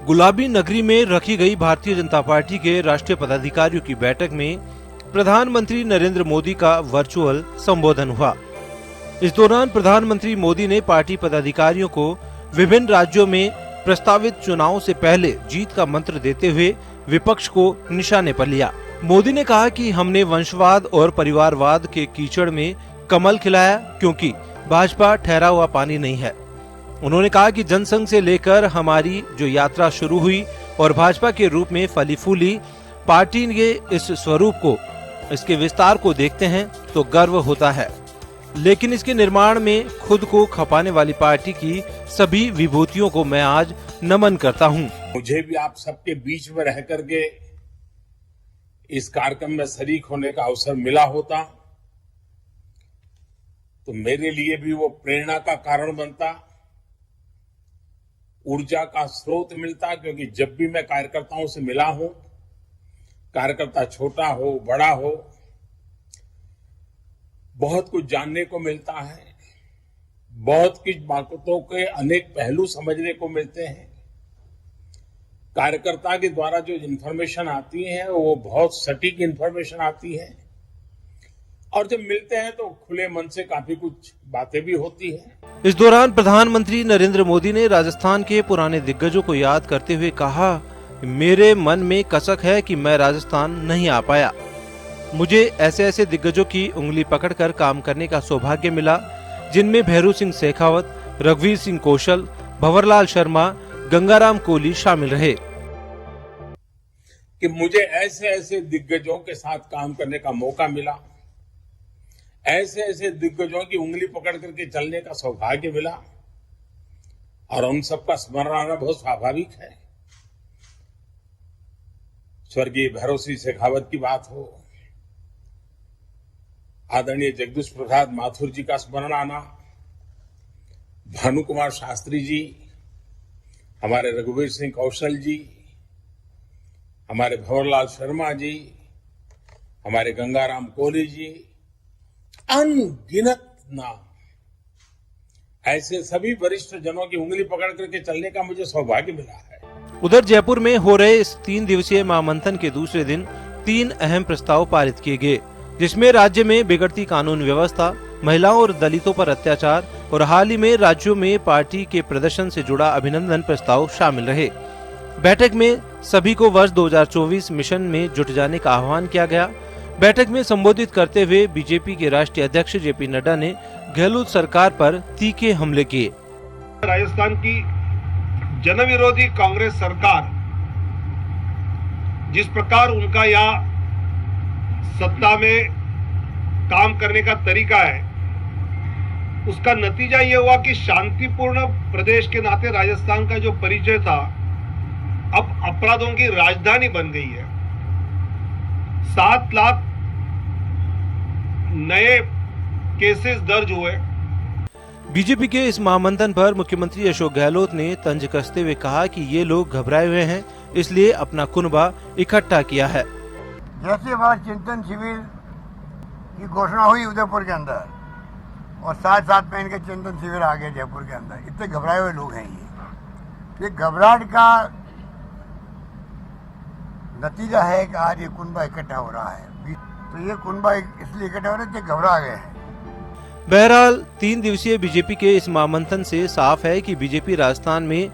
गुलाबी नगरी में रखी गई भारतीय जनता पार्टी के राष्ट्रीय पदाधिकारियों की बैठक में प्रधानमंत्री नरेंद्र मोदी का वर्चुअल संबोधन हुआ। इस दौरान प्रधानमंत्री मोदी ने पार्टी पदाधिकारियों को विभिन्न राज्यों में प्रस्तावित चुनावों से पहले जीत का मंत्र देते हुए विपक्ष को निशाने पर लिया। मोदी ने कहा कि हमने वंशवाद और परिवारवाद के कीचड़ में कमल खिलाया, क्योंकि भाजपा ठहरा हुआ पानी नहीं है। उन्होंने कहा कि जनसंघ से लेकर हमारी जो यात्रा शुरू हुई और भाजपा के रूप में फली फूली पार्टी के इस स्वरूप को, इसके विस्तार को देखते हैं तो गर्व होता है, लेकिन इसके निर्माण में खुद को खपाने वाली पार्टी की सभी विभूतियों को मैं आज नमन करता हूं। मुझे भी आप सबके बीच में रह करके इस कार्यक्रम में शरीक होने का अवसर मिला होता तो मेरे लिए भी वो प्रेरणा का कारण बनता, ऊर्जा का स्रोत मिलता, क्योंकि जब भी मैं कार्यकर्ताओं से मिला हूं, कार्यकर्ता छोटा हो बड़ा हो, बहुत कुछ जानने को मिलता है, बहुत कुछ बातों के अनेक पहलू समझने को मिलते हैं। कार्यकर्ता के द्वारा जो इन्फॉर्मेशन आती है वो बहुत सटीक इन्फॉर्मेशन आती है, और जब मिलते हैं तो खुले मन से काफी कुछ बातें भी होती हैं। इस दौरान प्रधानमंत्री नरेंद्र मोदी ने राजस्थान के पुराने दिग्गजों को याद करते हुए कहा, मेरे मन में कसक है कि मैं राजस्थान नहीं आ पाया। मुझे ऐसे ऐसे दिग्गजों की उंगली पकड़कर काम करने का सौभाग्य मिला, जिनमें भैरू सिंह शेखावत, रघुवीर सिंह कौशल, भंवरलाल शर्मा, गंगाराम कोहली शामिल रहे। कि मुझे ऐसे ऐसे दिग्गजों के साथ काम करने का मौका मिला, ऐसे ऐसे दिग्गजों की उंगली पकड़ करके चलने का सौभाग्य मिला, और उन सबका स्मरण आना बहुत स्वाभाविक है। स्वर्गीय भैरू सिंह शेखावत की बात हो, आदरणीय जगदीश प्रसाद माथुर जी का स्मरण आना, भानु कुमार शास्त्री जी, हमारे रघुवीर सिंह कौशल जी, हमारे भंवरलाल शर्मा जी, हमारे गंगाराम कोहली जी, अनगिनत नाम, ऐसे सभी वरिष्ठ जनों की उंगली पकड़ करके चलने का मुझे सौभाग्य मिला है। उधर जयपुर में हो रहे इस 3 दिवसीय महामंथन के दूसरे दिन 3 अहम प्रस्ताव पारित किए गए, जिसमें राज्य में बिगड़ती कानून व्यवस्था, महिलाओं और दलितों पर अत्याचार और हाल ही में राज्यों में पार्टी के प्रदर्शन से जुड़ा अभिनंदन प्रस्ताव शामिल रहे। बैठक में सभी को वर्ष 2024 मिशन में जुट जाने का आह्वान किया गया। बैठक में संबोधित करते हुए बीजेपी के राष्ट्रीय अध्यक्ष जेपी नड्डा ने गहलोत सरकार पर तीखे हमले किए। राजस्थान की जनविरोधी कांग्रेस सरकार जिस प्रकार उनका यहाँ सत्ता में काम करने का तरीका है, उसका नतीजा ये हुआ कि शांतिपूर्ण प्रदेश के नाते राजस्थान का जो परिचय था अब अपराधों की राजधानी बन गई है। 7 लाख नए केसेस दर्ज हुए। बीजेपी के इस महामंथन पर मुख्यमंत्री अशोक गहलोत ने तंज कसते हुए कहा कि ये लोग घबराए हुए हैं, इसलिए अपना कुनबा इकट्ठा किया है। जैसे हमारा चिंतन शिविर की घोषणा हुई उदयपुर के अंदर, और साथ में इनके चिंतन शिविर आ गए जयपुर के अंदर, इतने घबराए हुए लोग हैं। ये घबराहट का नतीजा है कि आज ये कुनबा इकट्ठा हो रहा है। तो ये कुनबा इसलिए इकट्ठा हो रहा है कि घबरा गए हैं। बहरहाल 3 दिवसीय बीजेपी के इस महामंथन से साफ है कि बीजेपी राजस्थान में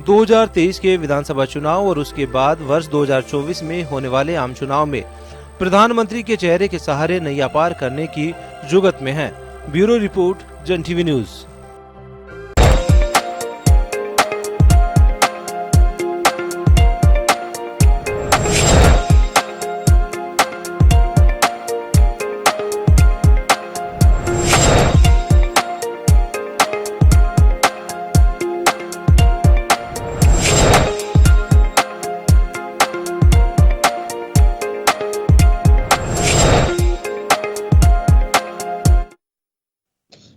2023 के विधानसभा चुनाव और उसके बाद वर्ष 2024 में होने वाले आम चुनाव में प्रधानमंत्री के चेहरे के सहारे नैया पार करने की जुगत में है। ब्यूरो रिपोर्ट, जन टीवी न्यूज।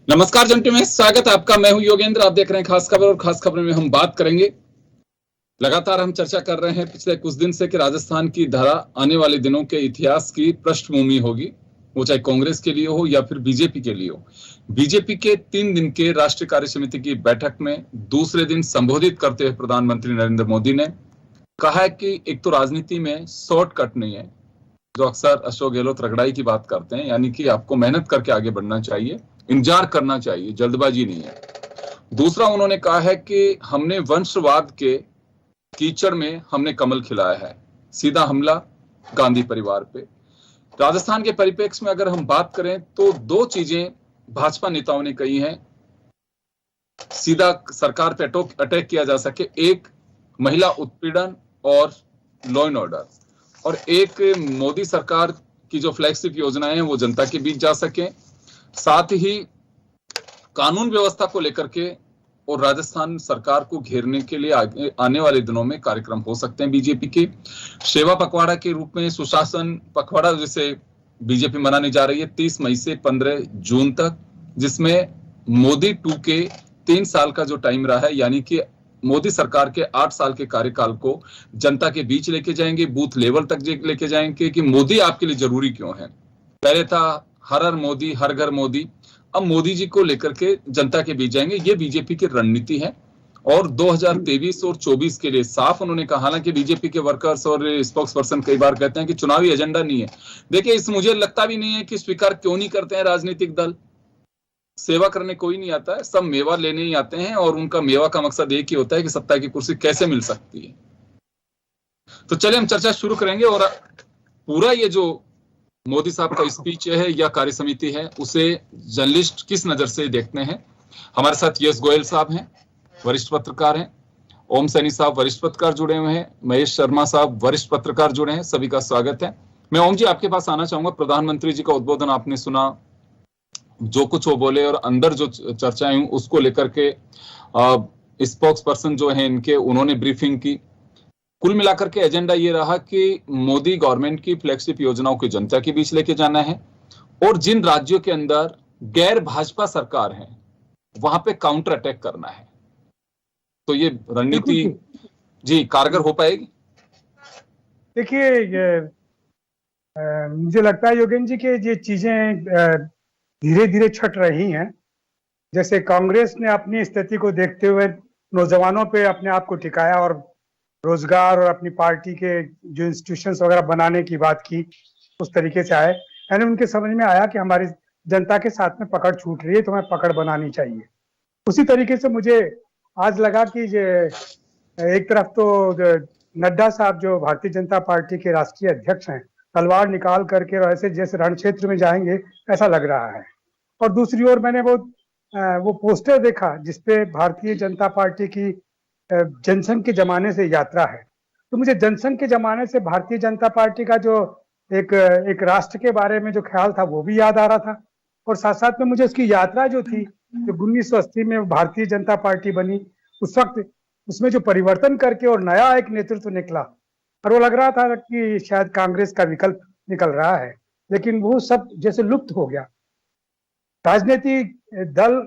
नमस्कार जन टीवी में स्वागत है आपका। मैं हूं योगेंद्र। आप देख रहे हैं खास खबर, और खास खबर में हम बात करेंगे, लगातार हम चर्चा कर रहे हैं पिछले कुछ दिन से कि राजस्थान की धारा आने वाले दिनों के इतिहास की पृष्ठभूमि होगी। वो चाहे कांग्रेस के लिए हो या फिर बीजेपी के लिए हो। बीजेपी के 3 दिन के राष्ट्रीय कार्य समिति की बैठक में दूसरे दिन संबोधित करते हुए प्रधानमंत्री नरेंद्र मोदी ने कहा है कि एक तो राजनीति में शॉर्टकट नहीं है, जो अक्सर अशोक गहलोत रगड़ाई की बात करते हैं, यानी कि आपको मेहनत करके आगे बढ़ना चाहिए, इंतजार करना चाहिए, जल्दबाजी नहीं है। दूसरा उन्होंने कहा है कि हमने वंशवाद के कीचड़ में हमने कमल खिलाया है, सीधा हमला गांधी परिवार पे। राजस्थान के परिप्रेक्ष्य में अगर हम बात करें तो 2 चीजें भाजपा नेताओं ने कही हैं, सीधा सरकार पे अटैक किया जा सके, एक महिला उत्पीड़न और लॉ एंड ऑर्डर, और एक मोदी सरकार की जो फ्लैगशिप योजनाएं हैं वो जनता के बीच जा सके, साथ ही कानून व्यवस्था को लेकर के और राजस्थान सरकार को घेरने के लिए आने वाले दिनों में कार्यक्रम हो सकते हैं बीजेपी के। सेवा पखवाड़ा के रूप में सुशासन पखवाड़ा जिसे बीजेपी मनाने जा रही है 30 मई से 15 जून तक, जिसमें मोदी 2 के 3 साल का जो टाइम रहा है, यानी कि मोदी सरकार के 8 साल के कार्यकाल को जनता के बीच लेके जाएंगे, बूथ लेवल तक लेके जाएंगे कि मोदी आपके लिए जरूरी क्यों है। पहले था हर हर मोदी, हर घर मोदी, अब मोदी जी को लेकर के जनता के बीच जाएंगे। ये बीजेपी की रणनीति है और 2023 और 24 के लिए साफ उन्होंने कहा। हालांकि बीजेपी के वर्कर्स और स्पोक्स पर्सन कई बार कहते हैं कि चुनावी एजेंडा नहीं है। देखिए, इस मुझे लगता भी नहीं है कि स्वीकार क्यों नहीं करते हैं राजनीतिक दल। सेवा करने कोई नहीं आता है, सब मेवा लेने ही आते हैं और उनका मेवा का मकसद एक ही होता है कि सत्ता की कुर्सी कैसे मिल सकती है। तो चलिए हम चर्चा शुरू करेंगे और पूरा ये जो मोदी साहब का स्पीच है या कार्य समिति है उसे जर्नलिस्ट किस नजर से देखते हैं। हमारे साथ यश गोयल साहब हैं, वरिष्ठ पत्रकार हैं, ओम सैनी साहब वरिष्ठ पत्रकार जुड़े हुए हैं, महेश शर्मा साहब वरिष्ठ पत्रकार जुड़े हैं। सभी का स्वागत है। मैं ओम जी आपके पास आना चाहूंगा। प्रधानमंत्री जी का उद्बोधन आपने सुना, जो कुछ वो बोले और अंदर जो चर्चाएं हुई उसको लेकर के स्पोक्स पर्सन जो है इनके उन्होंने ब्रीफिंग की। कुल मिलाकर के एजेंडा ये रहा कि मोदी गवर्नमेंट की फ्लैगशिप योजनाओं को जनता के बीच लेके जाना है और जिन राज्यों के अंदर गैर भाजपा सरकार है वहां पे काउंटर अटैक करना है। तो ये रणनीति जी कारगर हो पाएगी? देखिए, मुझे लगता है योगेंद्र जी कि ये चीजें धीरे धीरे छट रही हैं। जैसे कांग्रेस ने अपनी स्थिति को देखते हुए नौजवानों पे अपने आप को टिकाया और रोजगार और अपनी पार्टी के जो इंस्टीट्यूशंस वगैरह बनाने की बात की, उस तरीके से आए। यानी उनके समझ में आया कि हमारी जनता के साथ में पकड़ छूट रही है, तो हमें पकड़ बनानी चाहिए। उसी तरीके से मुझे आज लगा कि एक तरफ तो नड्डा साहब जो भारतीय जनता पार्टी के राष्ट्रीय अध्यक्ष हैं, तलवार निकाल करके और ऐसे जैसे रण क्षेत्र में जाएंगे ऐसा लग रहा है। और दूसरी ओर मैंने वो पोस्टर देखा जिसपे भारतीय जनता पार्टी की जनसंघ के जमाने से यात्रा है। तो मुझे जनसंघ के जमाने से भारतीय जनता पार्टी का जो एक राष्ट्र के बारे में जो ख्याल था वो भी याद आ रहा था। और साथ साथ में मुझे उसकी यात्रा जो थी, जो 1980 में भारतीय जनता पार्टी बनी, उस वक्त उसमें जो परिवर्तन करके और नया एक नेतृत्व निकला और वो लग रहा था कि शायद कांग्रेस का विकल्प निकल रहा है, लेकिन वो सब जैसे लुप्त हो गया। राजनीतिक दल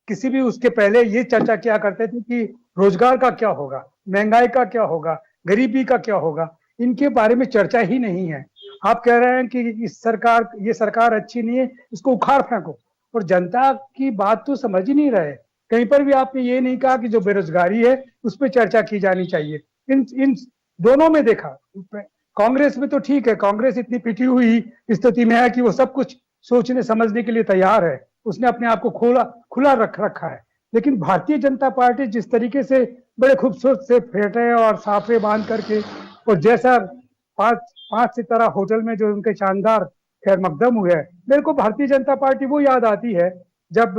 किसी भी उसके पहले ये चर्चा किया करते थे कि रोजगार का क्या होगा, महंगाई का क्या होगा, गरीबी का क्या होगा, इनके बारे में चर्चा ही नहीं है। आप कह रहे हैं कि ये सरकार अच्छी नहीं है, इसको उखाड़ फेंको, और जनता की बात तो समझ ही नहीं रहे। कहीं पर भी आपने ये नहीं कहा कि जो बेरोजगारी है उस पर चर्चा की जानी चाहिए। इन दोनों में देखा, कांग्रेस में तो ठीक है, कांग्रेस इतनी पिटी हुई स्थिति में है कि वो सब कुछ सोचने समझने के लिए तैयार है, उसने अपने आप को खुला रखा है। लेकिन भारतीय जनता पार्टी जिस तरीके से बड़े खूबसूरत से फेंटे और साफे बांध करके, और जैसा 5 सितारा होटल में जो उनके शानदार खैर मकदम हुए, मेरे को भारतीय जनता पार्टी वो याद आती है जब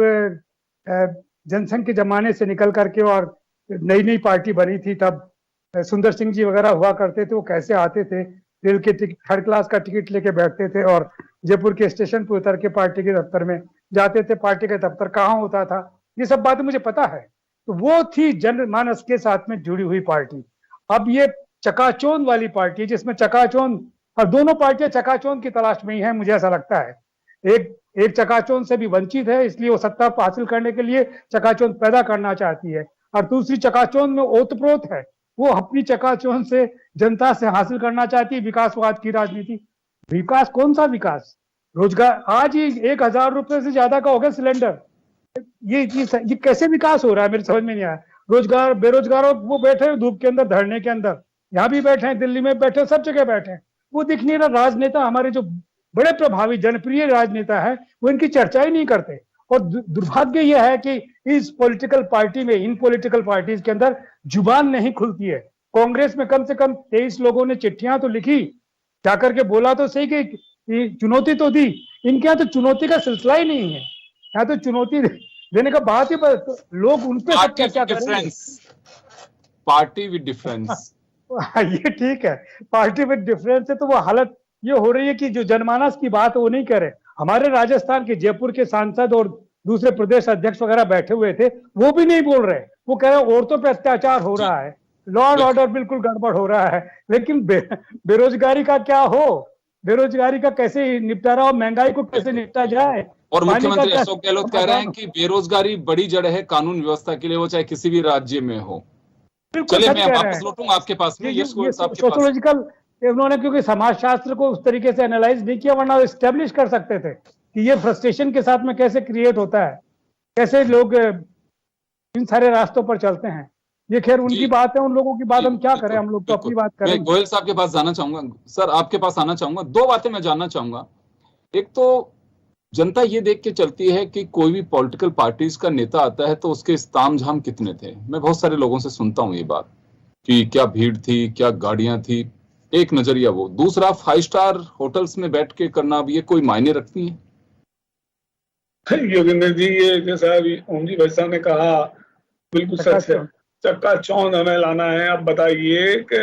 जनसंघ के जमाने से निकल करके और नई पार्टी बनी थी, तब सुंदर सिंह जी वगैरह हुआ करते थे। वो कैसे आते थे, रेल के 3rd क्लास का टिकट लेके बैठते थे और जयपुर के स्टेशन पर उतर के पार्टी के दफ्तर में जाते थे। पार्टी का दफ्तर कहाँ होता था, ये सब बातें मुझे पता है। तो वो थी जनमानस के साथ में जुड़ी हुई पार्टी। अब ये चकाचौंध वाली पार्टी, जिसमें चकाचौंध, और दोनों पार्टियां चकाचौंध की तलाश में ही है, मुझे ऐसा लगता है। एक चकाचौंध से भी वंचित है, इसलिए वो सत्ता हासिल करने के लिए चकाचौंध पैदा करना चाहती है, और दूसरी चकाचौंध में ओतप्रोत है, वो अपनी चकाचौंध से जनता से हासिल करना चाहती है विकासवाद की राजनीति। विकास कौन सा विकास? रोजगार आज ही 1,000 रुपए से ज्यादा का हो गया सिलेंडर। ये कैसे विकास हो रहा है, मेरे समझ में नहीं आया। रोजगार, बेरोजगारों वो बैठे हैं धूप के अंदर, धरने के अंदर, यहाँ भी बैठे हैं, दिल्ली में बैठे, सब जगह बैठे हैं। वो दिख नहीं रहा। राजनेता, हमारे जो बड़े प्रभावी जनप्रिय राजनेता है, वो इनकी चर्चा ही नहीं करते। और दुर्भाग्य यह है कि इस पॉलिटिकल पार्टी में, इन पॉलिटिकल पार्टीज के अंदर जुबान नहीं खुलती है। कांग्रेस में कम से कम 23 लोगों ने चिट्ठियां तो लिखी, जाकर के बोला तो सही कि चुनौती तो दी। इनके यहाँ तो चुनौती का सिलसिला ही नहीं है। यहाँ तो चुनौती देने का बात ही, लोग उन पे सब क्या करेंगे। पार्टी विद डिफरेंस, ये ठीक है, पार्टी विद डिफरेंस है। तो वो हालत ये हो रही है कि जो जनमानस की बात वो नहीं करे। हमारे राजस्थान के, जयपुर के सांसद और दूसरे प्रदेश अध्यक्ष वगैरह बैठे हुए थे, वो भी नहीं बोल रहे। वो कह रहे औरतों पे अत्याचार हो रहा है, लॉ एंड ऑर्डर बिल्कुल गड़बड़ हो रहा है। लेकिन बेरोजगारी का क्या हो, बेरोजगारी का कैसे निपटारा हो, महंगाई को कैसे निपटा जाए। और मुख्यमंत्री अशोक गहलोत कह रहे हैं कि बेरोजगारी बड़ी जड़ है कानून व्यवस्था के लिए, वो चाहे किसी भी राज्य में हो। चलिए मैं वापस लौटूंगा आपके पास में। यश गोयल साहब के पास सोशियोलॉजिकल उन्होंने, क्योंकि समाजशास्त्र को उस तरीके से एनालाइज नहीं किया, वरना एस्टेब्लिश कर सकते थे कि ये फ्रस्ट्रेशन के साथ में कैसे क्रिएट होता है, कैसे लोग इन सारे रास्तों पर चलते हैं। ये खैर उनकी बात है, उन लोगों की बात हम क्या करें, हम लोग तो अपनी बात करें। मैं गोयल साहब के पास जाना चाहूंगा। सर आपके पास आना चाहूंगा, दो बातें मैं जानना चाहूंगा। एक तो जनता ये देख के चलती है कि कोई भी पॉलिटिकल पार्टीज का नेता आता है तो उसके तामझाम कितने थे। मैं बहुत सारे लोगों से सुनता हूँ ये बात कि क्या भीड़ थी, क्या गाड़ियां थी। एक नजरिया वो, दूसरा 5 स्टार होटल्स में बैठ के करना, अब ये कोई मायने रखती है? योगेंद्र जी, ये जैसा अभी ओम जी भाई साहब ने कहा बिल्कुल सच है। चक्काचौंध हमें लाना है। अब बताइए कि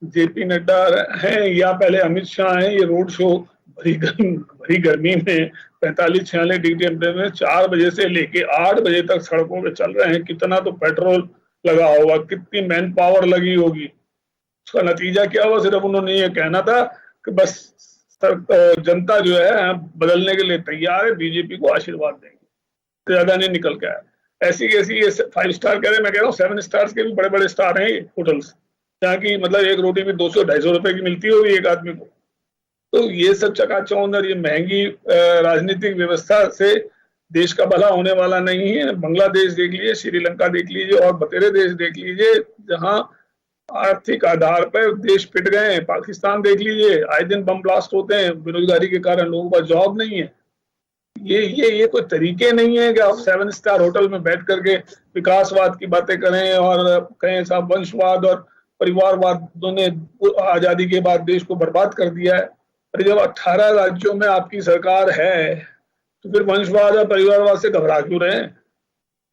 जेपी नड्डा हैं या पहले अमित शाह हैं, ये रोड शो भरी गर्मी में 45-46 डिग्री टेम्परेचर में 4 बजे से लेके 8 बजे तक सड़कों पे चल रहे हैं। कितना तो पेट्रोल लगा होगा, कितनी मैन पावर लगी होगी। उसका नतीजा क्या हुआ? सिर्फ उन्होंने ये कहना था कि बस जनता जो है बदलने के लिए तैयार है, बीजेपी को आशीर्वाद देंगे। तो ज्यादा नहीं निकल के आया। ऐसी कैसी ये 5 स्टार कह रहे, मैं कह रहा हूँ 7 स्टार्स के भी बड़े बड़े स्टार हैं ये होटल्स, जहाँ की मतलब एक रोटी भी 200-250 रुपए की मिलती होगी एक आदमी को। तो ये सब चकाचौंध और ये महंगी राजनीतिक व्यवस्था से देश का भला होने वाला नहीं है। बांग्लादेश देख लीजिए, श्रीलंका देख लीजिए और बतेरे देश देख लीजिए जहां आर्थिक आधार पर देश पिट गए हैं। पाकिस्तान देख लीजिए, आए दिन बम ब्लास्ट होते हैं बेरोजगारी के कारण, लोगों का जॉब नहीं है। ये कोई तरीके नहीं है कि आप 7 स्टार होटल में बैठ करके विकासवाद की बातें करें और कहें साहब वंशवाद और परिवारवाद ने आजादी के बाद देश को बर्बाद कर दिया है। अरे जब 18 राज्यों में आपकी सरकार है तो फिर वंशवाद और परिवारवाद से घबरा क्यों रहे हैं?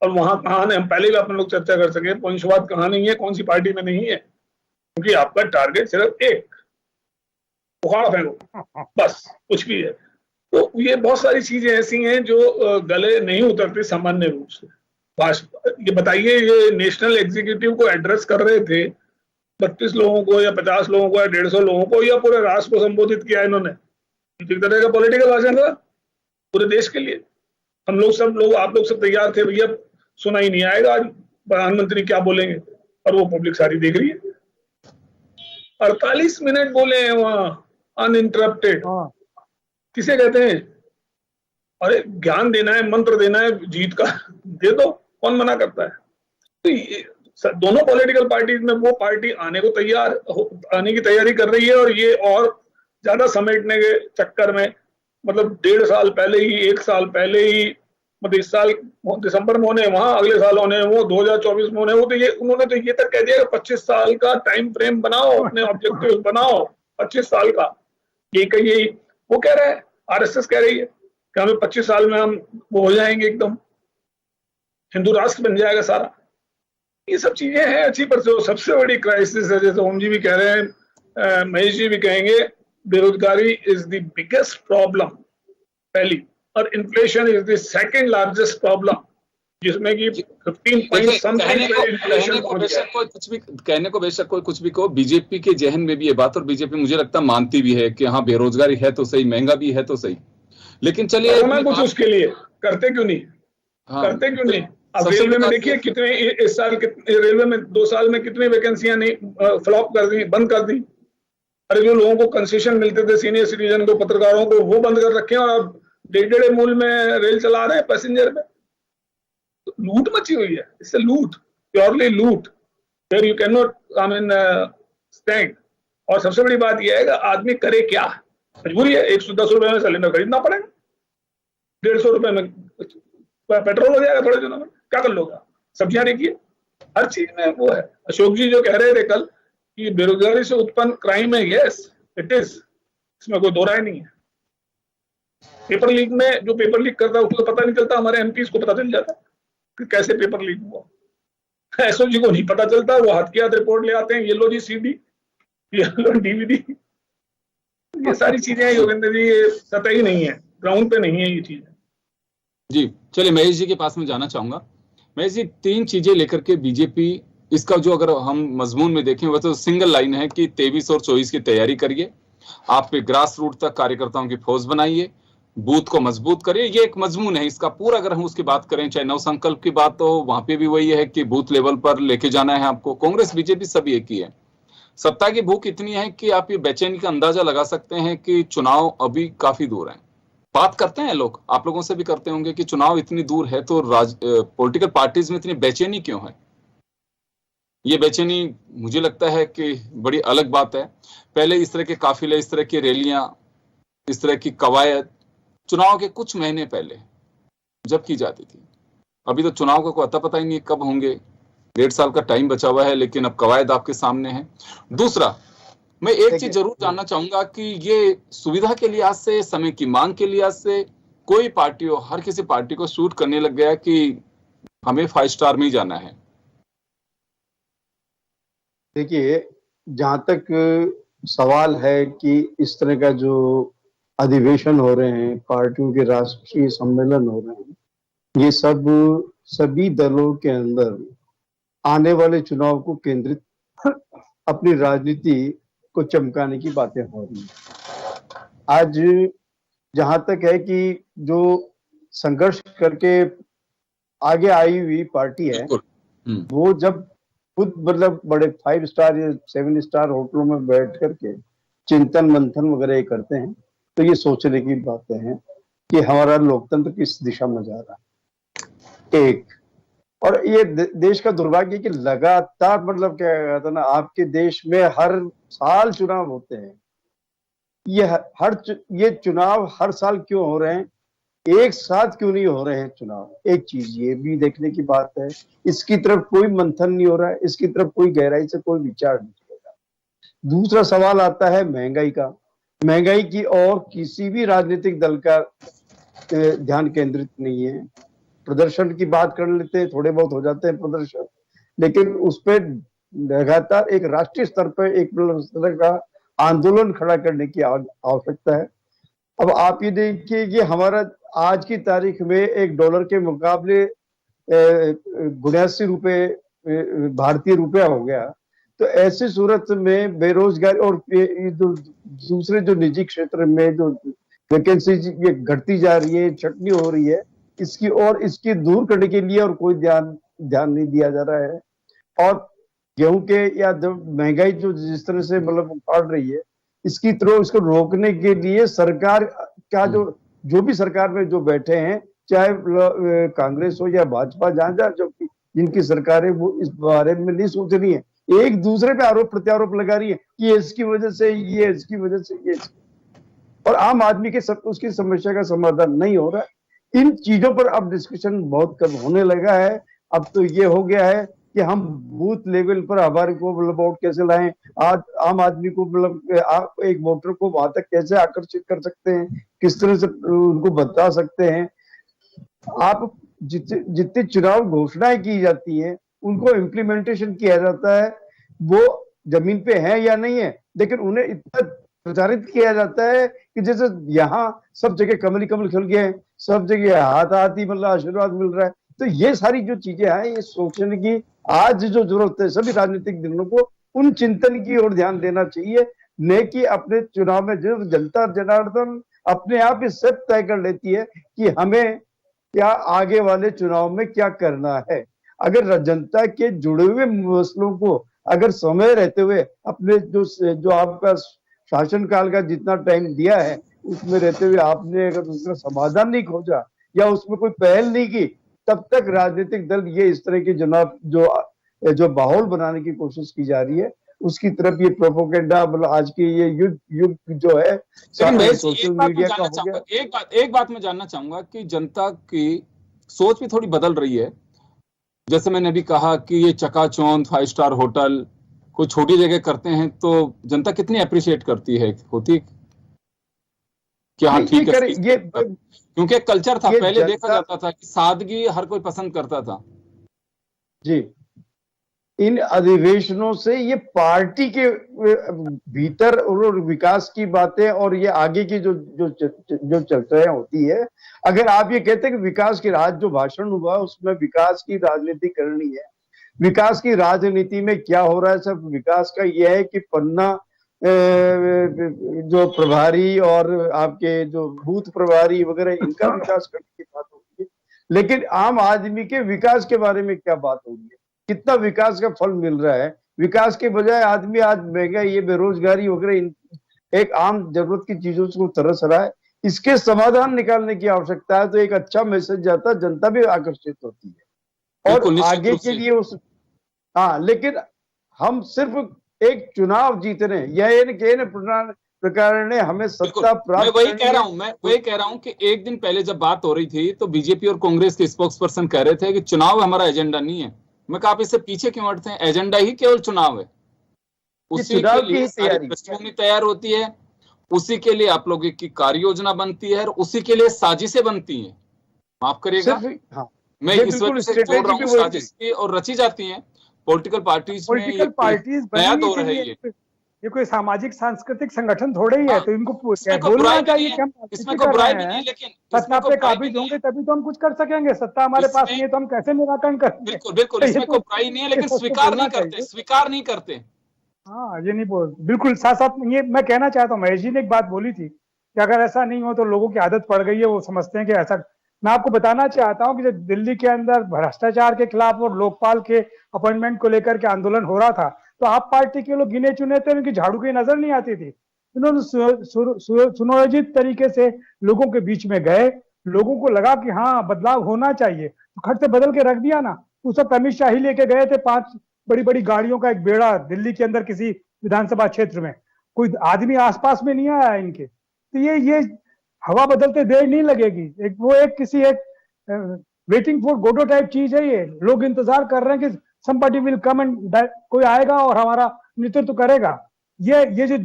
और वहां कहां है, हम पहले भी अपन लोग चर्चा कर सके, वंशवाद कहां नहीं है, कौन सी पार्टी में नहीं है? क्योंकि आपका टारगेट सिर्फ एक उखाड़ फेंको, बस कुछ भी है। तो ये बहुत सारी चीजें ऐसी हैं जो गले नहीं उतरती सामान्य रूप से। ये बताइए, ये नेशनल एग्जीक्यूटिव को एड्रेस कर रहे थे 32 लोगों को या 50 लोगों को या 150 लोगों को, या पूरे राष्ट्र को संबोधित किया इन्होंने? एक तरह का पॉलिटिकल भाषण था पूरे देश के लिए। हम लोग सब लोग, आप लोग सब तैयार थे भैया, सुना ही नहीं आएगा आज प्रधानमंत्री क्या बोलेंगे, और वो पब्लिक सारी देख रही है। 48 मिनट बोले हैं वहां अनइंटरप्टेड। किसे कहते हैं? अरे ज्ञान देना है, मंत्र देना है जीत का, दे दो, कौन मना करता है? तो दोनों पॉलिटिकल पार्टीज में वो पार्टी आने की तैयारी कर रही है, और ये और ज्यादा समेटने के चक्कर में मतलब 1.5 साल पहले ही, 1 साल पहले ही, मतलब इस साल दिसंबर में होने वहां, अगले साल होने वो 2024 में होने वो, तो ये उन्होंने तो ये तक कह दिया कि 25 साल का टाइम फ्रेम बनाओ, अपने ऑब्जेक्टिव बनाओ 25 साल का। यही वो कह रहा है, आरएसएस कह रही है कि हमें 25 साल में हम वो हो जाएंगे, एकदम हिंदू राष्ट्र बन जाएगा सारा। ये सब चीजें हैं अच्छी, पर जो सबसे बड़ी क्राइसिस है, जैसे ओम जी भी कह रहे हैं, महेश जी भी कहेंगे, बेरोजगारी इज द बिगेस्ट प्रॉब्लम पहली, और inflation is the second largest problem, जिसमें कि 15 पॉइंट समथिंग पे इन्फ्लेशन पहुंच गया। कहने को बेशक कोई कुछ भी कहो, बीजेपी के जहन में भी ये बात, और बीजेपी मुझे लगता है मानती भी है कि हाँ बेरोजगारी है तो सही, महंगा भी है तो सही, लेकिन चलिए कुछ उसके लिए करते क्यों नहीं? करते क्यों नहीं? अब रेलवे में देखिए कितने इस साल, रेलवे में 2 साल में कितनी वैकेंसियां नहीं फ्लॉप कर दी, बंद कर दी। अरे जो लोगों को कंसेशन मिलते थे, सीनियर सिटीजन को, पत्रकारों को, वो बंद कर रखे हैं और अब 1.5 मूल में रेल चला रहे हैं पैसेंजर में। तो लूट मची हुई है, इससे लूट, प्योरली लूट, फिर you can not I mean stand. और सबसे बड़ी बात यह है कि आदमी करे क्या, मजबूरी है। 110 रुपए में सिलेंडर खरीदना पड़ेगा, 150 रुपए में पेट्रोल हो जाएगा थोड़े दिनों में, क्या कर लोगे? सब्जियां देखिए, हर चीज में वो है। अशोक जी जो कह रहे थे कल कि बेरोजगारी से उत्पन्न क्राइम है, यस इट इज, इसमें कोई दो राय नहीं है। पेपर लीक में जो पेपर लीक करता है उसको तो पता नहीं चलता, हमारे एमपीज को पता चल जाता कि कैसे पेपर लीक हुआ। एसओजी को नहीं पता चलता, वो हाथ की हाथ रिपोर्ट ले आते हैं, ये लो जी सीडी, ये लो डीवीडी। ये सारी चीजें योगेंद्र जी, ये सतही नहीं है, ग्राउंड पे नहीं है ये चीजें। जी चलिए, महेश जी के पास में जाना चाहूंगा। महेश जी, 3 चीजें लेकर के बीजेपी, इसका जो अगर हम मजमून में देखें वह तो सिंगल लाइन है कि 23 और 24 की तैयारी करिए, आप पे ग्रास रूट तक कार्यकर्ताओं की फौज बनाइए, बूथ को मजबूत करिए। ये एक मजमून है इसका पूरा। अगर हम उसकी बात करें, चाहे नव संकल्प की बात हो, वहां पे भी वही है कि बूथ लेवल पर लेके जाना है आपको। कांग्रेस बीजेपी सभी एक ही है। सत्ता की भूख इतनी है कि आप ये बेचैनी का अंदाजा लगा सकते हैं कि चुनाव अभी काफी दूर है। बात करते हैं लोग, आप लोगों से भी करते होंगे कि चुनाव इतनी दूर है तो पॉलिटिकल पार्टीज में इतनी बेचैनी क्यों है? ये बेचैनी मुझे लगता है कि बड़ी अलग बात है। पहले इस तरह के काफिले, इस तरह की रैलियां, इस तरह की कवायद चुनाव के कुछ महीने पहले जब की जाती थी। अभी तो चुनाव का कोई अता पता ही नहीं कब होंगे, 1.5 साल का टाइम बचा हुआ है, लेकिन अब कवायद आपके सामने है। दूसरा, मैं एक चीज जरूर जानना चाहूंगा कि ये सुविधा के लिहाज से, समय की मांग के लिहाज से, कोई पार्टी हो, हर किसी पार्टी को सूट करने लग गया कि हमें 5 स्टार में ही जाना है। देखिए, जहां तक सवाल है कि इस तरह का जो अधिवेशन हो रहे हैं, पार्टियों के राष्ट्रीय सम्मेलन हो रहे हैं, ये सब सभी दलों के अंदर आने वाले चुनाव को केंद्रित, अपनी राजनीति को चमकाने की बातें हो रही हैं। आज जहां तक है कि जो संघर्ष करके आगे आई हुई पार्टी है, वो जब खुद मतलब बड़े 5 स्टार या 7 स्टार होटलों में बैठ करके चिंतन मंथन वगैरह करते हैं, तो ये सोचने की बातें हैं कि हमारा लोकतंत्र किस दिशा में जा रहा है। एक और ये देश का दुर्भाग्य कि लगातार मतलब क्या कहता ना, आपके देश में हर साल चुनाव होते हैं। ये चुनाव हर साल क्यों हो रहे हैं, एक साथ क्यों नहीं हो रहे हैं चुनाव? एक चीज ये भी देखने की बात है, इसकी तरफ कोई मंथन नहीं हो रहा है, इसकी तरफ कोई गहराई से कोई विचार नहीं हो रहा। दूसरा सवाल आता है महंगाई का। महंगाई की और किसी भी राजनीतिक दल का ध्यान केंद्रित नहीं है। प्रदर्शन की बात कर लेते हैं, थोड़े बहुत हो जाते हैं प्रदर्शन, लेकिन उस पर लगातार एक राष्ट्रीय स्तर पर एक तरह का आंदोलन खड़ा करने की आवश्यकता है। अब आप ये देखिए कि हमारा आज की तारीख में $1 के मुकाबले 79 रुपए भारतीय रुपया हो गया। तो ऐसी सूरत में बेरोजगारी और दूसरे जो निजी क्षेत्र में जो वैकेंसी ये घटती जा रही है, छटनी हो रही है, इसकी दूर करने के लिए और कोई ध्यान नहीं दिया जा रहा है। और गेहूं के या महंगाई जो जिस तरह से मतलब उखाड़ रही है, इसकी तरह इसको रोकने के लिए सरकार का जो भी सरकार में जो बैठे हैं, चाहे कांग्रेस हो या भाजपा, जहां जो जिनकी सरकार है, वो इस बारे में नहीं सोच रही है, एक दूसरे पे आरोप प्रत्यारोप लगा रही है कि ये इसकी वजह से, ये इसकी वजह से, ये और आम आदमी के उसकी समस्या का समाधान नहीं हो रहा है। इन चीजों पर अब डिस्कशन बहुत कम होने लगा है। अब तो ये हो गया है कि हम बूथ लेवल पर हमारे को मतलब वोट कैसे लाएं, आज आम आदमी को मतलब आप एक वोटर को वहां तक कैसे आकर्षित कर सकते हैं, किस तरह से उनको बता सकते हैं। आप जितनी चुनाव घोषणाएं की जाती हैं, उनको इम्प्लीमेंटेशन किया जाता है, वो जमीन पे है या नहीं है, लेकिन उन्हें इतना प्रचारित किया जाता है कि जैसे यहाँ सब जगह कमल खिल गए हैं, सब जगह हाथ ही मतलब आशीर्वाद मिल रहा है। तो ये सारी जो चीजें हैं, ये सोचने की आज जो जरूरत है, सभी राजनीतिक दलों को उन चिंतन की ओर ध्यान देना चाहिए, न कि अपने चुनाव में जो जनता जनार्दन अपने आप ही सब तय कर लेती है कि हमें क्या आगे वाले चुनाव में क्या करना है। अगर जनता के जुड़े हुए मसलों को अगर समय रहते हुए अपने जो आपका शासनकाल का जितना टाइम दिया है उसमें रहते हुए आपने अगर उसका समाधान नहीं खोजा या उसमें कोई पहल नहीं की, तब तक राजनीतिक दल ये इस तरह की जनाब जो माहौल बनाने की कोशिश की जा रही है उसकी तरफ ये प्रोपोगेंडा, मतलब आज की ये युग जो है सोशल मीडिया का हो गया। एक बात मैं जानना चाहूंगा कि जनता की सोच भी थोड़ी बदल रही है। जैसे मैंने अभी कहा कि ये चकाचौंध 5 स्टार होटल कोई छोटी जगह करते हैं तो जनता कितनी अप्रिशिएट करती है, होती कि हाँ ठीक है, ये क्योंकि कल्चर था पहले, देखा जाता था कि सादगी हर कोई पसंद करता था जी। इन अधिवेशनों से ये पार्टी के भीतर और विकास की बातें और ये आगे की जो चर्चाएं होती है, अगर आप ये कहते हैं कि विकास की राज जो भाषण हुआ उसमें विकास की राजनीति करनी है, विकास की राजनीति में क्या हो रहा है, सब विकास का यह है कि पन्ना जो प्रभारी और आपके जो बूथ प्रभारी वगैरह इनका विकास करने की बात होगी, लेकिन आम आदमी के विकास के बारे में क्या बात होगी, कितना विकास का फल मिल रहा है। विकास के बजाय आदमी आज महंगाई, ये बेरोजगारी वगैरह एक आम जरूरत की चीजों को तरस रहा है। इसके समाधान निकालने की आवश्यकता है, तो एक अच्छा मैसेज जाता है, जनता भी आकर्षित होती है और आगे के लिए उस लेकिन हम सिर्फ एक चुनाव जीतने या प्रकार ने हमें सत्ता प्राप्त, मैं वही कह रहा हूं कि एक दिन पहले जब बात हो रही थी तो बीजेपी और कांग्रेस के स्पोक्स पर्सन कह रहे थे कि चुनाव हमारा एजेंडा नहीं है। मैं कहा आप इससे पीछे क्यों हटते हैं, एजेंडा ही केवल चुनाव है, उसी के लिए सारी पृष्ठभूमि तैयार होती है, उसी के लिए आप लोगों की कार्य योजना बनती है और उसी के लिए साजिशें बनती हैं। माफ करिएगा, मैं इस वजह से जोड़ रहा हूँ साजिश की और रची जाती हैं पॉलिटिकल पार्टीज में। नया दौर है ये कोई सामाजिक सांस्कृतिक संगठन थोड़े ही है, तो इनको बोलना चाहिए। इसमें कोई बुराई भी नहीं, लेकिन सत्ता पे काबिज होंगे तभी तो हम कुछ कर सकेंगे, सत्ता हमारे पास नहीं है तो हम कैसे निराकरण करेंगे। बिल्कुल बिल्कुल, इसमें कोई बुराई नहीं है, लेकिन स्वीकार नहीं करते। हाँ, ये नहीं बोल, बिल्कुल साथ साथ ये मैं कहना चाहता हूँ, महेश जी ने एक बात बोली थी कि अगर ऐसा नहीं हो तो लोगों की आदत पड़ गई है, वो समझते हैं कि ऐसा। मैं आपको बताना चाहता हूँ कि जब दिल्ली के अंदर भ्रष्टाचार के खिलाफ और लोकपाल के अपॉइंटमेंट को लेकर के आंदोलन हो रहा था, तो आप पार्टी के लोग गिने चुने थे, उनकी झाड़ू की नजर नहीं आती थी। उन्होंने सुनियोजित तरीके से लोगों के बीच में गए, लोगों को लगा कि हाँ बदलाव होना चाहिए, तो खट से बदल के रख दिया ना। उस वक्त अमित शाह ही लेके गए थे 5 बड़ी बड़ी गाड़ियों का एक बेड़ा दिल्ली के अंदर किसी विधानसभा क्षेत्र में, कोई आदमी आसपास में नहीं आया इनके। तो ये हवा बदलते देर नहीं लगेगी। वेटिंग फॉर गोडो टाइप चीज है ये। लोग इंतजार कर रहे हैं कि somebody will come and कोई आएगा और हमारा नेतृत्व करेगा। ये जो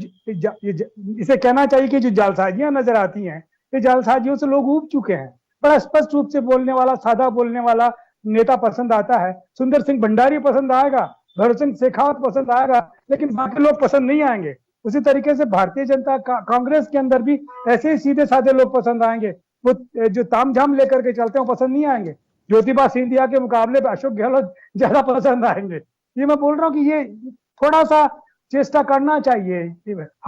इसे कहना चाहिए कि जो जालसाजियां नजर आती हैं, ये जालसाजियों से लोग ऊब चुके हैं। बड़ा स्पष्ट रूप से बोलने वाला, सादा बोलने वाला नेता पसंद आता है। सुंदर सिंह भंडारी पसंद आएगा, भगत सिंह शेखावत पसंद आएगा, लेकिन बाकी लोग पसंद नहीं आएंगे। उसी तरीके से भारतीय जनता कांग्रेस के अंदर भी ऐसे ही सीधे साधे लोग पसंद आएंगे। वो जो तामझाम लेकर के चलते हैं वो पसंद नहीं आएंगे। ज्योतिबा सिंधिया के मुकाबले में अशोक गहलोत ज्यादा पसंद आएंगे। ये मैं बोल रहा हूँ कि ये थोड़ा सा चेष्टा करना चाहिए,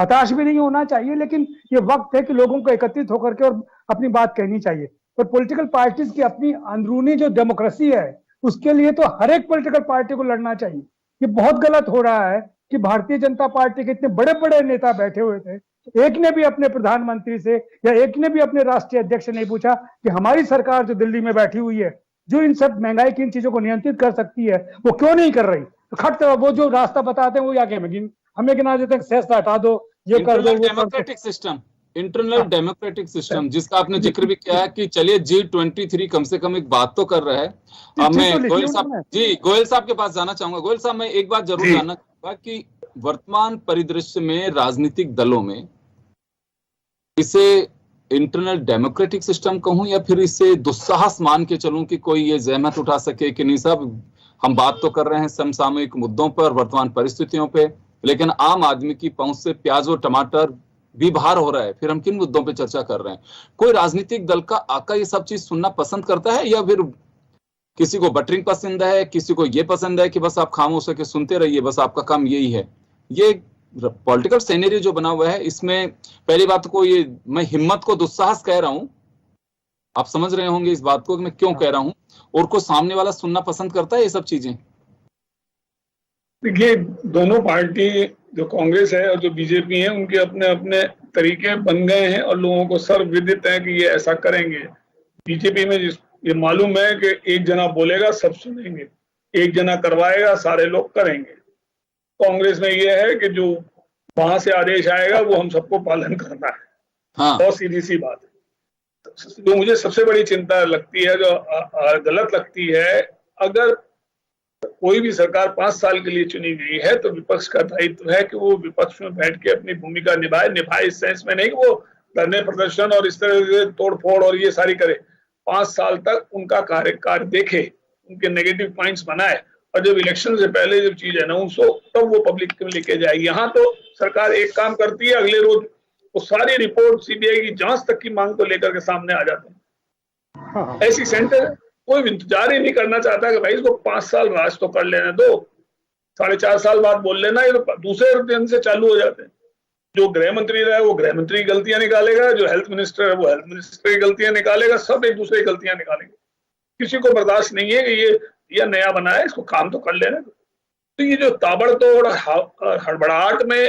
हताश भी नहीं होना चाहिए, लेकिन ये वक्त है कि लोगों को एकत्रित होकर के और अपनी बात कहनी चाहिए। और पॉलिटिकल पार्टीज की अपनी अंदरूनी जो डेमोक्रेसी है, उसके लिए तो हर एक पॉलिटिकल पार्टी को लड़ना चाहिए। ये बहुत गलत हो रहा है कि भारतीय जनता पार्टी के इतने बड़े बड़े नेता बैठे हुए थे, एक ने भी अपने प्रधानमंत्री से या एक ने भी अपने राष्ट्रीय अध्यक्ष से नहीं पूछा कि हमारी सरकार जो दिल्ली में बैठी हुई है, जो इन सब महंगाई की इन चीजों को नियंत्रित कर सकती है, वो क्यों नहीं कर रही। तो खट वो जो रास्ता बताते हैं वो आगे हमें गिना देते हैं, सेस हटा दो, ये कर दो, democratic system, internal democratic system, जिसका आपने जिक्र भी किया है कि चलिए G23 कम से कम एक बात तो कर रहा है। मैं गोयल साहब के पास जाना चाहूंगा। गोयल साहब, मैं एक बात जरूर जानना चाहूंगा कि वर्तमान परिदृश्य में राजनीतिक दलों में इसे इंटरनल डेमोक्रेटिक सिस्टम कहूं या फिर इसे दुस्साहस मान के चलूं कि कोई ये जहमत उठा सके कि नहीं साहब, हम बात तो कर रहे हैं समसामयिक मुद्दों पर, वर्तमान परिस्थितियों पे, लेकिन आम आदमी की पहुंच से प्याज और टमाटर भी बाहर हो रहा है, फिर हम किन मुद्दों पे चर्चा कर रहे हैं। कोई राजनीतिक दल का आका ये सब चीज सुनना पसंद करता है या फिर किसी को बटरिंग पसंद है, किसी को ये पसंद है कि बस आप खामोश होकर सुनते रहिए, बस आपका काम यही है। ये पॉलिटिकल सिनेरियो जो बना हुआ है, इसमें पहली बात को ये मैं हिम्मत को दुस्साहस कह रहा हूं, आप समझ रहे होंगे इस बात को कि मैं क्यों कह रहा हूं, और को सामने वाला सुनना पसंद करता है ये सब चीजें। देखिए, दोनों पार्टी जो कांग्रेस है और जो बीजेपी है, उनके अपने अपने तरीके बन गए हैं और लोगों को सर्वविदित है कि ये ऐसा करेंगे। बीजेपी में ये मालूम है कि एक जना बोलेगा सब सुनेंगे, एक जना करवाएगा सारे लोग करेंगे। कांग्रेस में ये है कि जो वहां से आदेश आएगा वो हम सबको पालन करना है। हाँ। बहुत सीधी सी बात है। जो मुझे सबसे बड़ी चिंता लगती है, जो गलत लगती है, अगर कोई भी सरकार 5 साल के लिए चुनी गई है तो विपक्ष का दायित्व है कि वो विपक्ष में बैठ के अपनी भूमिका निभाए इस सेंस में नहीं कि वो धरने प्रदर्शन और इस तरह से तोड़फोड़ और ये सारी करे। 5 साल तक उनका कार्यकाल देखे, उनके नेगेटिव पॉइंट्स बनाए, और जब इलेक्शन से पहले जब चीज अनाउंस हो तब वो पब्लिक में लेके जाए। यहाँ तो सरकार एक काम करती है, अगले रोज वो सारी रिपोर्ट सीबीआई की जांच तक की मांग को लेकर के सामने आ जाते हैं। ऐसी सेंटर कोई इंतजार ही नहीं करना चाहता कि भाई इसको 5 साल राज तो कर लेने दो, 4.5 साल बाद बोल लेना, ये तो दूसरे दिन से चालू हो जाते हैं। जो गृह मंत्री रहा है वो गृह मंत्री की गलतियां निकालेगा, जो हेल्थ मिनिस्टर है वो हेल्थ मिनिस्टर की गलतियां निकालेगा, सब एक दूसरे की गलतियां निकालेंगे। किसी को बर्दाश्त नहीं है कि ये नया बना है, इसको काम तो कर लेने दो। तो ये जो ताबड़तोड़ हड़बड़ाहट में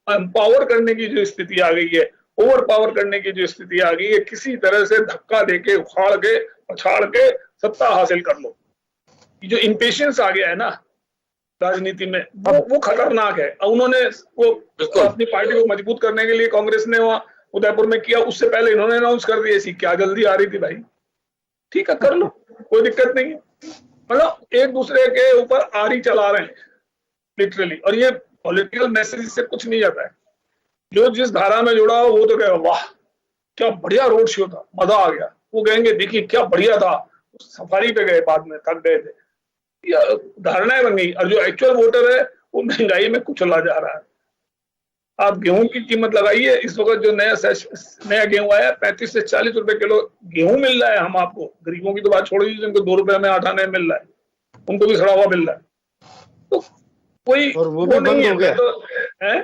एम्पावर करने की जो स्थिति आ गई है, ओवर पावर करने की जो स्थिति आ गई है, किसी तरह से धक्का देके उखाड़ के पछाड़ के सत्ता हासिल कर लो, ये जो इम्पेशंस आ गया है ना राजनीति में, वो खतरनाक है। उन्होंने वो अपनी पार्टी को मजबूत करने के लिए कांग्रेस ने वहां उदयपुर में किया, उससे पहले इन्होंने अनाउंस कर दिया। ऐसी क्या जल्दी आ रही थी भाई? ठीक है, कर लो, कोई दिक्कत नहीं है। मतलब एक दूसरे के ऊपर आरी चला रहे हैं लिटरली, और ये पॉलिटिकल मैसेज से कुछ नहीं जाता है। जो जिस धारा में जुड़ा हो वो तो कहेगा वाह क्या बढ़िया रोड शो था, मजा आ गया। वो कहेंगे देखिए क्या बढ़िया था, सफारी पे गए, बाद में थक गए थे। धारणाएं बन गई, और जो एक्चुअल वोटर है वो महंगाई में कुचला जा रहा है। आप गेहूं की कीमत लगाइए, इस वक्त जो नया गेहूं आया 35 से 40 रुपए किलो गेहूं मिल रहा है। हम आपको गरीबों की तो बात छोड़ दीजिए, जिनको 2 रुपए में आटा मिल रहा है, उनको भी सड़ा हुआ मिल रहा है। तो कोई और वो भी बंद हो गया है,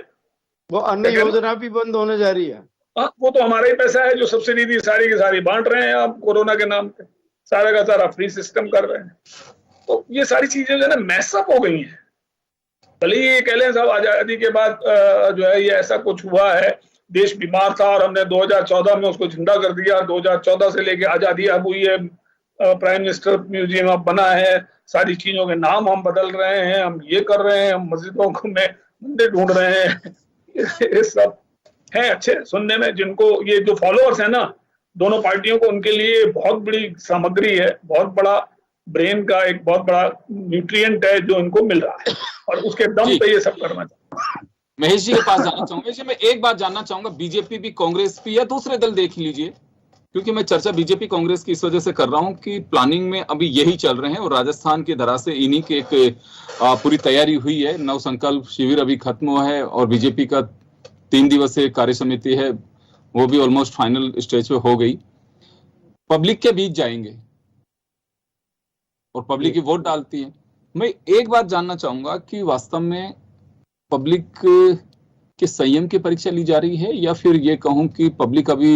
वो अन्न योजना भी बंद होने जा रही है। वो तो हमारा ही पैसा है, जो सब्सिडी थी सारी की सारी बांट रहे हैं आप कोरोना के नाम पे, सारा का सारा फ्री सिस्टम कर रहे हैं। तो ये सारी चीजें जो है ना मैसअप हो गई हैं। भले ही ये कह लें साहब आजादी के बाद जो है ये ऐसा कुछ हुआ है, देश बीमार था और हमने 2014 में उसको जिंदा कर दिया, 2014 से लेके आजादी अब हुई है, प्राइम मिनिस्टर म्यूजियम अब बना है, सारी चीजों के नाम हम बदल रहे हैं, हम ये कर रहे हैं, हम मस्जिदों में मंदिर ढूंढ रहे हैं। ये सब है अच्छे सुनने में, जिनको ये जो फॉलोअर्स है ना दोनों पार्टियों को, उनके लिए बहुत बड़ी सामग्री है, बहुत बड़ा ब्रेन का एक बहुत बड़ा न्यूट्रिएंट है जो इनको मिल रहा है, और उसके दम पे ये सब करना चाहिए। महेश जी के पास जाना चाहूंगा। जी मैं एक बात जानना चाहूंगा, बीजेपी भी कांग्रेस भी या दूसरे दल देख लीजिए, क्योंकि मैं चर्चा बीजेपी कांग्रेस की इस वजह से कर रहा हूं कि प्लानिंग में अभी यही चल रहे हैं, और राजस्थान की धरा से इन्हीं की एक पूरी तैयारी हुई है। नव संकल्प शिविर अभी खत्म हुआ है, और बीजेपी का 3 दिवसीय कार्य समिति है, वो भी ऑलमोस्ट फाइनल स्टेज पे हो गई। पब्लिक के बीच जाएंगे और पब्लिक की वोट डालती है। मैं एक बात जानना चाहूंगा कि वास्तव में पब्लिक के संयम की परीक्षा ली जा रही है, या फिर ये कहूं कि पब्लिक अभी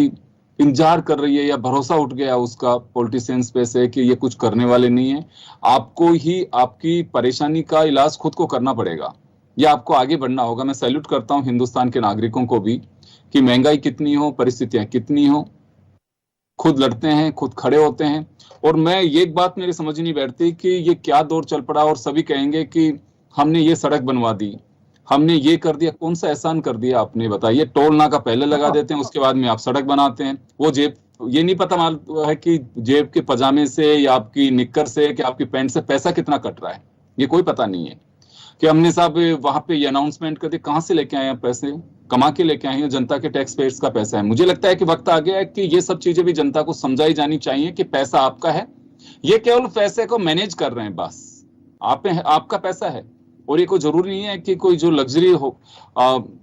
इंतजार कर रही है, या भरोसा उठ गया उसका पॉलिटिशियंस पे से कि ये कुछ करने वाले नहीं है। आपको ही आपकी परेशानी का इलाज खुद को करना पड़ेगा, या आपको आगे बढ़ना होगा। मैं सैल्यूट करता हूं हिंदुस्तान के नागरिकों को भी कि महंगाई कितनी हो, परिस्थितियां कितनी हो, खुद लड़ते हैं, खुद खड़े होते हैं। और मैं ये एक बात मेरी समझ नहीं बैठती कि ये क्या दौर चल पड़ा, और सभी कहेंगे कि हमने ये सड़क बनवा दी, हमने ये कर दिया। कौन सा एहसान कर दिया आपने, बताइए? टोल नाका पहले लगा देते हैं, उसके बाद में आप सड़क बनाते हैं। वो जेब, ये नहीं पता मालूम है कि जेब के पजामे से या आपकी निक्कर से कि आपकी पैंट से पैसा कितना कट रहा है, ये कोई पता नहीं है। कि हमने साहब वहां पे ये अनाउंसमेंट कर दी, कहां से लेके आए हैं पैसे? कमा के लेके आए हैं, जनता के टैक्स पेयर्स का पैसा है। मुझे लगता है कि वक्त आ गया है कि ये सब चीजें भी जनता को समझाई जानी चाहिए कि पैसा आपका है, ये केवल पैसे को मैनेज कर रहे हैं, बस आपका पैसा है। और ये कोई जरूरी नहीं है कि कोई जो लग्जरी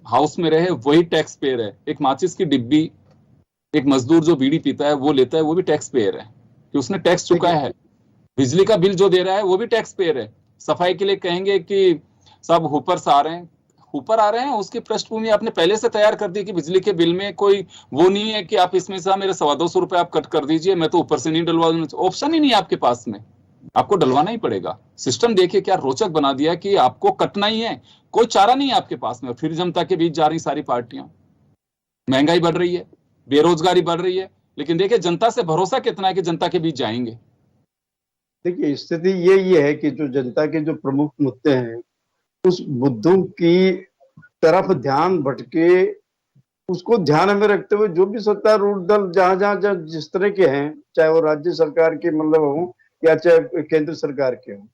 हाउस में रहे वही टैक्स पेयर है। एक माचिस की डिब्बी एक मजदूर जो बीड़ी पीता है वो लेता है, वो भी टैक्स पेयर है कि उसने टैक्स चुकाया है। बिजली का बिल जो दे रहा है वो भी टैक्स पेयर है। सफाई के लिए कहेंगे कि सब हुपर से आ रहे हैं, ऊपर आ रहे हैं, उसकी पृष्ठभूमि आपने पहले से तैयार कर दी कि बिजली के बिल में कोई वो नहीं है कि आप इसमें से मेरे 225 रुपए आप कट कर दीजिए, मैं तो ऊपर से नहीं डलवा दूंगा। ऑप्शन ही नहीं है आपके पास में। आपको डलवाना ही पड़ेगा। सिस्टम देखिए क्या रोचक बना दिया कि आपको कटना ही है, कोई चारा नहीं है आपके पास में। फिर जनता के बीच जा रही सारी पार्टियां, महंगाई बढ़ रही है, बेरोजगारी बढ़ रही है, लेकिन देखिए जनता से भरोसा कितना है कि जनता के बीच जाएंगे। देखिए स्थिति ये है कि जो जनता के जो प्रमुख मुद्दे हैं उस मुद्दों की तरफ ध्यान भटके, उसको ध्यान में रखते हुए जो भी सत्तारूढ़ दल जहां जिस तरह के हैं, चाहे वो राज्य सरकार के मतलब हो या चाहे केंद्र सरकार के हो,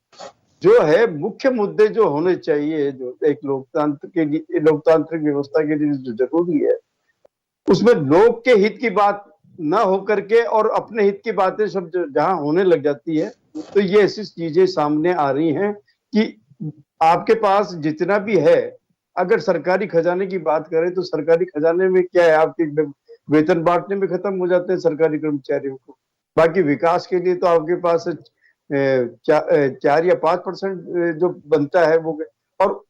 जो है मुख्य मुद्दे जो होने चाहिए, जो एक लोकतांत्रिक व्यवस्था के लिए जो जरूरी है, उसमें लोग के हित की बात ना होकर के और अपने हित की बातें सब जहां होने लग जाती है, तो ये ऐसी चीजें सामने आ रही हैं कि आपके पास जितना भी है, अगर सरकारी खजाने की बात करें तो सरकारी खजाने में क्या है, आपके वेतन बांटने में खत्म हो जाते हैं सरकारी कर्मचारियों को। बाकी विकास के लिए तो आपके पास 4 या 5% जो बनता है वो, और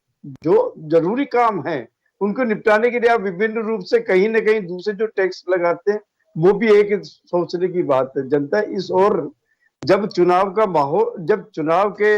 जो जरूरी काम है उनको निपटाने के लिए आप विभिन्न रूप से कहीं ना कहीं दूसरे जो टैक्स लगाते हैं, वो भी एक सोचने की बात है। जनता इस ओर जब चुनाव का माहौल, जब चुनाव के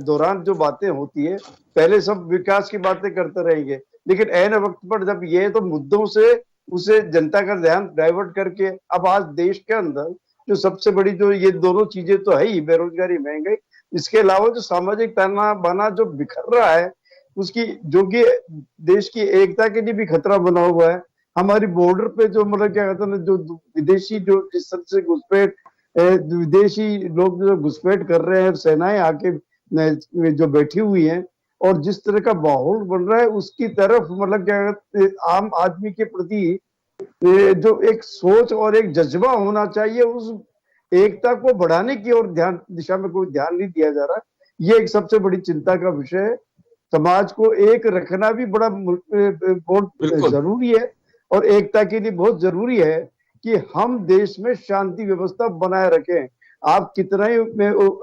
दौरान जो बातें होती है, पहले सब विकास की बातें करते रहेंगे, लेकिन ऐन वक्त पर जब ये तो मुद्दों से उसे जनता का ध्यान डाइवर्ट करके, अब आज देश के अंदर जो सबसे बड़ी जो ये दोनों चीजें तो है ही, बेरोजगारी, महंगाई, इसके अलावा जो सामाजिक ताना बाना जो बिखर रहा है, उसकी जो कि देश की एकता के लिए भी खतरा बना हुआ है। हमारी बॉर्डर पे जो मतलब क्या कहते हैं, जो विदेशी जो जिस तरह से घुसपैठ, विदेशी लोग जो घुसपैठ कर रहे हैं, सेनाएं आके जो बैठी हुई हैं, और जिस तरह का माहौल बन रहा है उसकी तरफ मतलब क्या कहते हैं, आम आदमी के प्रति जो एक सोच और एक जज्बा होना चाहिए, उस एकता को बढ़ाने की ओर दिशा में कोई ध्यान नहीं दिया जा रहा। ये एक सबसे बड़ी चिंता का विषय है। समाज को एक रखना भी बहुत जरूरी है, और एकता के लिए बहुत जरूरी है कि हम देश में शांति व्यवस्था बनाए रखें। आप कितना ही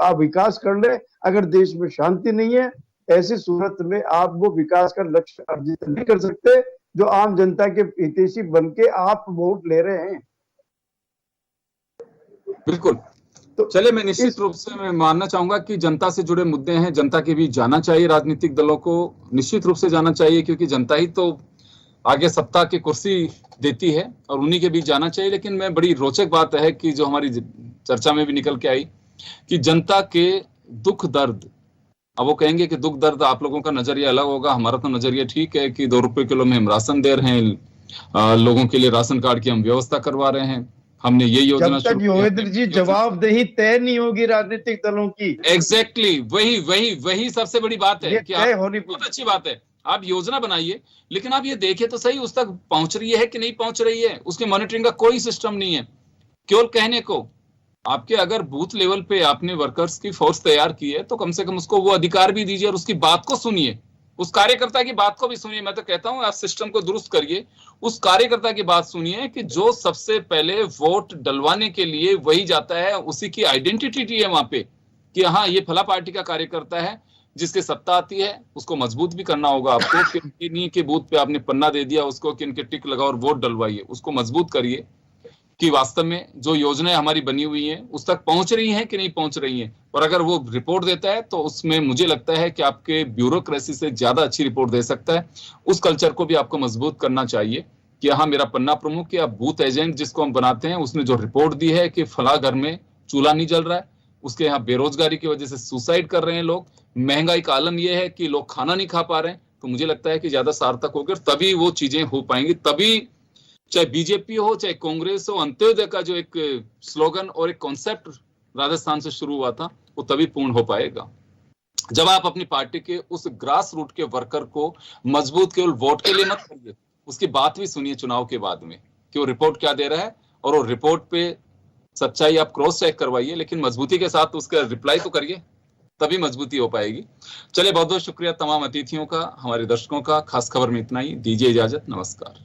आप विकास कर ले, अगर देश में शांति नहीं है, ऐसी सूरत में आप वो विकास का लक्ष्य अर्जित नहीं कर सकते जो आम जनता के हितैषी बन के आप वोट ले रहे हैं। बिल्कुल। तो चले, मैं निश्चित रूप से मैं मानना चाहूंगा कि जनता से जुड़े मुद्दे हैं, जनता के बीच जाना चाहिए, राजनीतिक दलों को निश्चित रूप से जाना चाहिए, क्योंकि जनता ही तो आगे सत्ता की कुर्सी देती है और उन्हीं के बीच जाना चाहिए। लेकिन मैं बड़ी रोचक बात है कि जो हमारी चर्चा में भी निकल के आई कि जनता के दुख दर्द, अब वो कहेंगे कि दुख दर्द आप लोगों का नजरिया अलग होगा, हमारा तो नजरिया ठीक है कि 2 रुपए किलो में हम राशन दे रहे हैं, लोगों के लिए राशन कार्ड की हम व्यवस्था करवा रहे हैं, हमने ये योजना जब तक योगेंद्र जी जवाबदेही तय नहीं होगी राजनीतिक दलों की। एग्जैक्टली वही सबसे बड़ी बात है कि बहुत अच्छी बात है, आप योजना बनाइए, लेकिन आप ये देखें तो सही उस तक पहुंच रही है कि नहीं पहुंच रही है, उसकी मॉनिटरिंग का कोई सिस्टम नहीं है। केवल कहने को, आपके अगर बूथ लेवल पे आपने वर्कर्स की फोर्स तैयार की है तो कम से कम उसको वो अधिकार भी दीजिए और उसकी बात को सुनिए, उस कार्यकर्ता की बात को भी सुनिए। मैं तो कहता हूं आप सिस्टम को दुरुस्त करिए, उस कार्यकर्ता की बात सुनिए कि जो सबसे पहले वोट डलवाने के लिए वही जाता है, उसी की आइडेंटिटी है वहां पे कि हाँ ये फला पार्टी का कार्यकर्ता है, जिसके सत्ता आती है उसको मजबूत भी करना होगा आपको कि नहीं के बूथ पे आपने पन्ना दे दिया उसको कि इनके टिक लगाओ और वोट डलवाइए, उसको मजबूत करिए कि वास्तव में जो योजनाएं हमारी बनी हुई हैं उस तक पहुंच रही हैं कि नहीं पहुंच रही हैं। और अगर वो रिपोर्ट देता है तो उसमें मुझे लगता है कि आपके ब्यूरोक्रेसी से ज्यादा अच्छी रिपोर्ट दे सकता है। उस कल्चर को भी आपको मजबूत करना चाहिए कि हाँ मेरा पन्ना प्रमुख या बूथ एजेंट जिसको हम बनाते हैं उसने जो रिपोर्ट दी है कि फला घर में चूल्हा नहीं जल रहा है, उसके यहाँ बेरोजगारी की वजह से सुसाइड कर रहे हैं लोग, महंगाई का आलम यह है कि लोग खाना नहीं खा पा रहे हैं, तो मुझे लगता है कि ज्यादा सार्थक होकर तभी वो चीजें हो पाएंगी। तभी चाहे बीजेपी हो चाहे कांग्रेस हो, अंत्योदय का जो एक स्लोगन और एक कॉन्सेप्ट राजस्थान से शुरू हुआ था वो तभी पूर्ण हो पाएगा जब आप अपनी पार्टी के उस ग्रास रूट के वर्कर को मजबूत केवल वोट के लिए मत करिए, उसकी बात भी सुनिए चुनाव के बाद में कि वो रिपोर्ट क्या दे रहा है, और वो रिपोर्ट पे सच्चाई आप क्रॉस चेक करवाइए, लेकिन मजबूती के साथ उसका रिप्लाई तो करिए, तभी मजबूती हो पाएगी। चलिए, बहुत बहुत शुक्रिया तमाम अतिथियों का, हमारे दर्शकों का। खास खबर में इतना ही, दीजिए इजाजत, नमस्कार।